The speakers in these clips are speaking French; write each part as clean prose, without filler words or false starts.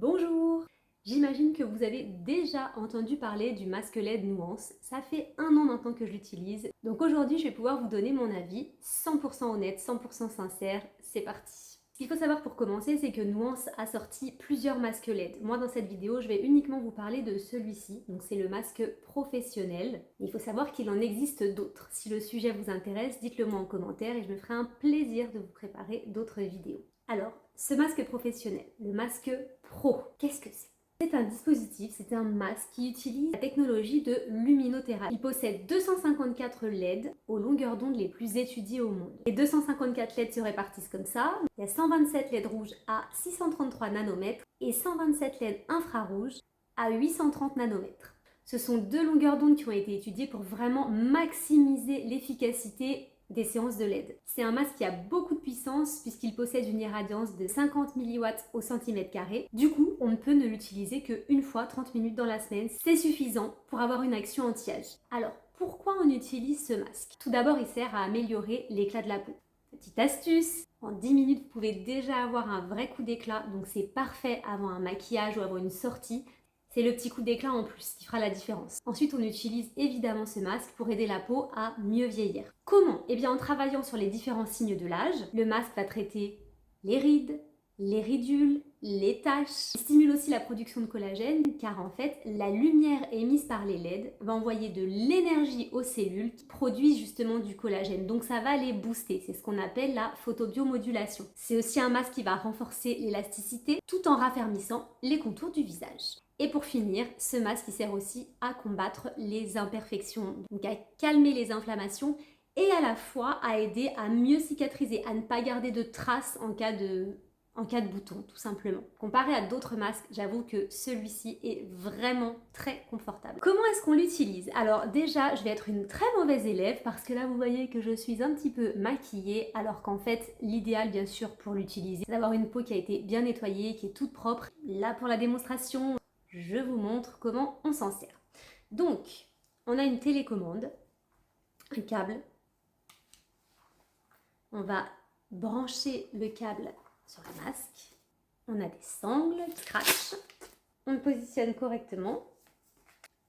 Bonjour! J'imagine que vous avez déjà entendu parler du masque LED Nuance. Ça fait 1 an maintenant que je l'utilise. Donc aujourd'hui, je vais pouvoir vous donner mon avis 100% honnête, 100% sincère. C'est parti! Ce qu'il faut savoir pour commencer, c'est que Nuance a sorti plusieurs masques LED. Moi, dans cette vidéo, je vais uniquement vous parler de celui-ci. Donc c'est le masque professionnel. Il faut savoir qu'il en existe d'autres. Si le sujet vous intéresse, dites-le moi en commentaire et je me ferai un plaisir de vous préparer d'autres vidéos. Alors, ce masque professionnel, le masque pro, qu'est-ce que c'est? C'est un dispositif, c'est un masque qui utilise la technologie de luminothérapie. Il possède 254 LED aux longueurs d'onde les plus étudiées au monde. Les 254 LED se répartissent comme ça. Il y a 127 LED rouges à 633 nanomètres et 127 LED infrarouges à 830 nanomètres. Ce sont deux longueurs d'onde qui ont été étudiées pour vraiment maximiser l'efficacité des séances de LED. C'est un masque qui a beaucoup de puissance puisqu'il possède une irradiance de 50 milliwatts au centimètre carré. Du coup, on ne peut ne l'utiliser qu'une fois 30 minutes dans la semaine. C'est suffisant pour avoir une action anti-âge. Alors, pourquoi on utilise ce masque? Tout d'abord, il sert à améliorer l'éclat de la peau. Petite astuce, en 10 minutes, vous pouvez déjà avoir un vrai coup d'éclat, donc c'est parfait avant un maquillage ou avant une sortie. C'est le petit coup d'éclat en plus qui fera la différence. Ensuite, on utilise évidemment ce masque pour aider la peau à mieux vieillir. Comment? Eh bien, en travaillant sur les différents signes de l'âge, le masque va traiter les rides, les ridules, les taches. Il stimule aussi la production de collagène car en fait, la lumière émise par les LED va envoyer de l'énergie aux cellules qui produisent justement du collagène. Donc ça va les booster. C'est ce qu'on appelle la photobiomodulation. C'est aussi un masque qui va renforcer l'élasticité tout en raffermissant les contours du visage. Et pour finir, ce masque il sert aussi à combattre les imperfections, donc à calmer les inflammations et à la fois à aider à mieux cicatriser, à ne pas garder de traces en cas de bouton, tout simplement. Comparé à d'autres masques, j'avoue que celui-ci est vraiment très confortable. Comment est-ce qu'on l'utilise? Alors déjà, je vais être une très mauvaise élève parce que là, vous voyez que je suis un petit peu maquillée, alors qu'en fait, l'idéal, bien sûr, pour l'utiliser, c'est d'avoir une peau qui a été bien nettoyée, qui est toute propre. Là, pour la démonstration, je vous montre comment on s'en sert. Donc, on a une télécommande, un câble. On va brancher le câble sur le masque. On a des sangles, scratch. On le positionne correctement.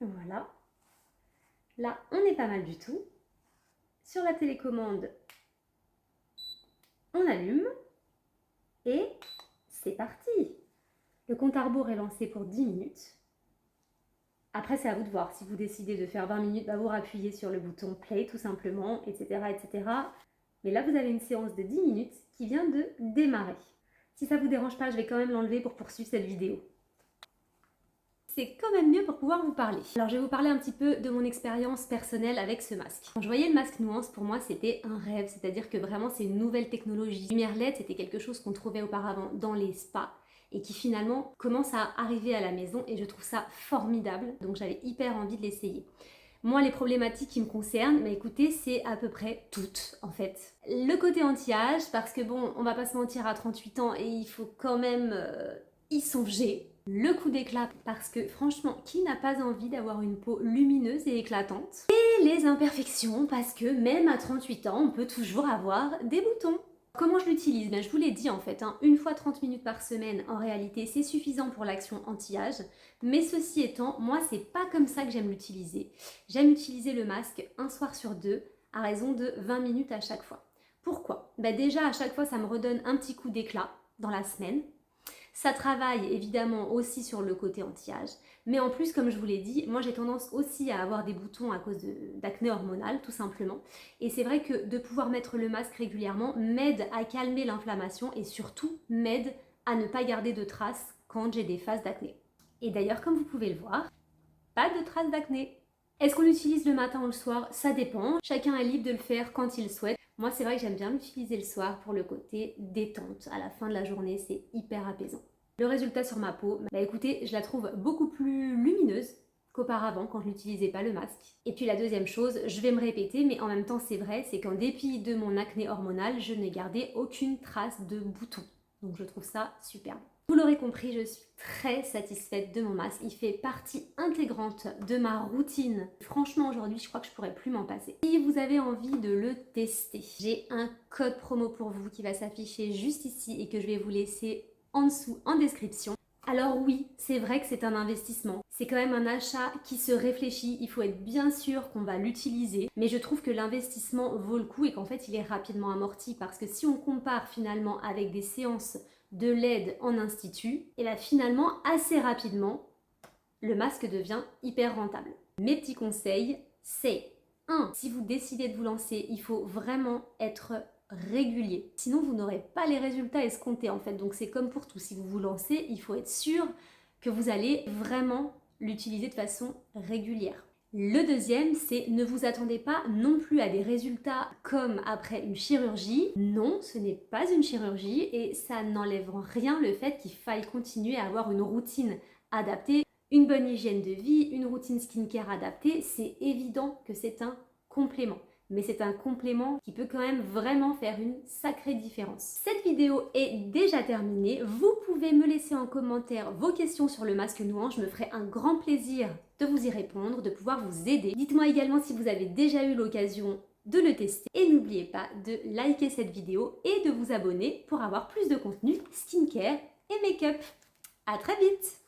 Voilà. Là, on est pas mal du tout. Sur la télécommande, on allume. Et c'est parti. Le compte à rebours est lancé pour 10 minutes. Après, c'est à vous de voir. Si vous décidez de faire 20 minutes, vous appuyez sur le bouton play tout simplement, etc., etc. Mais là, vous avez une séance de 10 minutes qui vient de démarrer. Si ça ne vous dérange pas, je vais quand même l'enlever pour poursuivre cette vidéo. C'est quand même mieux pour pouvoir vous parler. Alors, je vais vous parler un petit peu de mon expérience personnelle avec ce masque. Quand je voyais le masque Nuance, pour moi, c'était un rêve. C'est-à-dire que vraiment, c'est une nouvelle technologie. Lumière LED, c'était quelque chose qu'on trouvait auparavant dans les spas et qui finalement commence à arriver à la maison et je trouve ça formidable. Donc, j'avais hyper envie de l'essayer. Moi, les problématiques qui me concernent, écoutez, c'est à peu près toutes, en fait. Le côté anti-âge, parce que bon, on va pas se mentir, à 38 ans, et il faut quand même y songer. Le coup d'éclat, parce que franchement, qui n'a pas envie d'avoir une peau lumineuse et éclatante? Et les imperfections, parce que même à 38 ans, on peut toujours avoir des boutons. Comment je l'utilise? Je vous l'ai dit en fait, une fois 30 minutes par semaine, en réalité, c'est suffisant pour l'action anti-âge. Mais ceci étant, moi, c'est pas comme ça que j'aime l'utiliser. J'aime utiliser le masque un soir sur deux, à raison de 20 minutes à chaque fois. Pourquoi? Déjà, à chaque fois, ça me redonne un petit coup d'éclat dans la semaine. Ça travaille évidemment aussi sur le côté anti-âge, mais en plus, comme je vous l'ai dit, moi j'ai tendance aussi à avoir des boutons à cause d'acné hormonal, tout simplement. Et c'est vrai que de pouvoir mettre le masque régulièrement m'aide à calmer l'inflammation et surtout m'aide à ne pas garder de traces quand j'ai des phases d'acné. Et d'ailleurs, comme vous pouvez le voir, pas de traces d'acné. Est-ce qu'on l'utilise le matin ou le soir? Ça dépend. Chacun est libre de le faire quand il souhaite. Moi, c'est vrai que j'aime bien l'utiliser le soir pour le côté détente. À la fin de la journée, c'est hyper apaisant. Le résultat sur ma peau, écoutez, je la trouve beaucoup plus lumineuse qu'auparavant quand je n'utilisais pas le masque. Et puis la deuxième chose, je vais me répéter, mais en même temps c'est vrai, c'est qu'en dépit de mon acné hormonal, je n'ai gardé aucune trace de bouton. Donc je trouve ça superbe. Vous l'aurez compris, je suis très satisfaite de mon masque. Il fait partie intégrante de ma routine. Franchement, aujourd'hui, je crois que je pourrais plus m'en passer. Si vous avez envie de le tester, j'ai un code promo pour vous qui va s'afficher juste ici et que je vais vous laisser en dessous en description. Alors oui, c'est vrai que c'est un investissement. C'est quand même un achat qui se réfléchit. Il faut être bien sûr qu'on va l'utiliser. Mais je trouve que l'investissement vaut le coup et qu'en fait, il est rapidement amorti. Parce que si on compare finalement avec des séances de LED en institut, et bien finalement, assez rapidement, le masque devient hyper rentable. Mes petits conseils, c'est 1. Si vous décidez de vous lancer, il faut vraiment être régulier. Sinon, vous n'aurez pas les résultats escomptés en fait. Donc c'est comme pour tout. Si vous vous lancez, il faut être sûr que vous allez vraiment l'utiliser de façon régulière. Le deuxième, c'est ne vous attendez pas non plus à des résultats comme après une chirurgie. Non, ce n'est pas une chirurgie et ça n'enlève en rien le fait qu'il faille continuer à avoir une routine adaptée, une bonne hygiène de vie, une routine skincare adaptée. C'est évident que c'est un complément. Mais c'est un complément qui peut quand même vraiment faire une sacrée différence. Cette vidéo est déjà terminée. Vous pouvez me laisser en commentaire vos questions sur le masque nouant. Je me ferai un grand plaisir de vous y répondre, de pouvoir vous aider. Dites-moi également si vous avez déjà eu l'occasion de le tester. Et n'oubliez pas de liker cette vidéo et de vous abonner pour avoir plus de contenu skincare et make-up. À très vite!